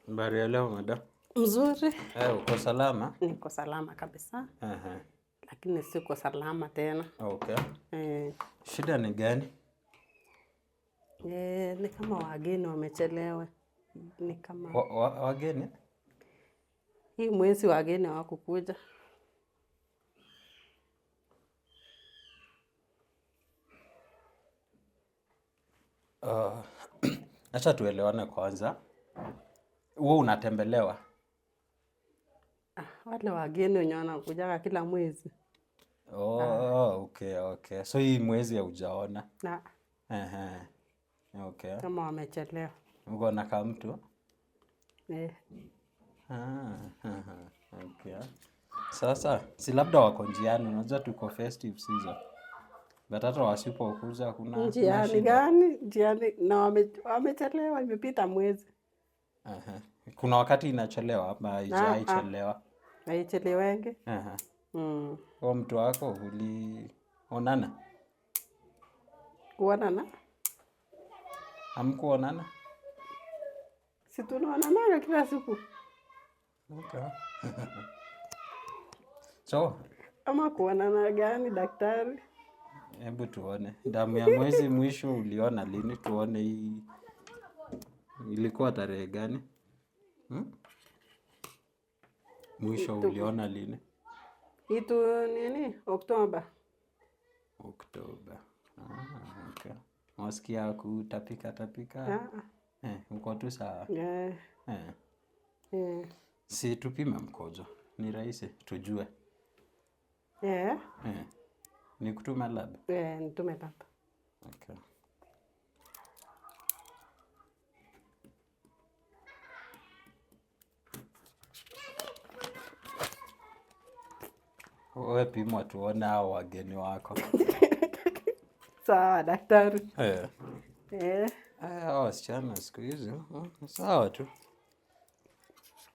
Habari ya leo madam? Mzuri. Uko salama? Niko salama kabisa. Aha. Lakini siko salama tena. Okay. Shida ni gani? Ni kama wageni wamechelewa. Ni kama wageni? Hii mwezi wageni hawakukuja. Acha tuelewane kwanza. Wewe unatembelewa? Wale wageni wenye wanakuja kila mwezi. Okay. So hii mwezi haujaona? Na. Okay. Kama wamechelewa. Uko na kama mtu? Okay. Sasa, si labda wako njiani, unajua tuko festive season. But hata wasipokuja kuna njiani gani? Njiani na wamechelewa, imepita mwezi. Kuna wakati inachelewa ama haijachelewa? Haichelewangi. Kwa mtu wako ulionana? Kuonana? Hamkuonana? Si tunaonana kila siku. Okay. So, ama kuonana gani daktari? Hebu tuone. Damu ya mwezi mwisho uliona lini? Tuone hii ilikuwa tarehe gani? Mwisho uliona lini? Itu nini? Oktoba. Okay. Wasikia kutapika? Uko tu sawa? Si tupime mkojo. Ni rahisi tujue. Ni kutume lab? Nitume lab. Okay. Wewe pima tuone hao wageni wako. Sawa daktari. Wasichana siku hizi sawa tu.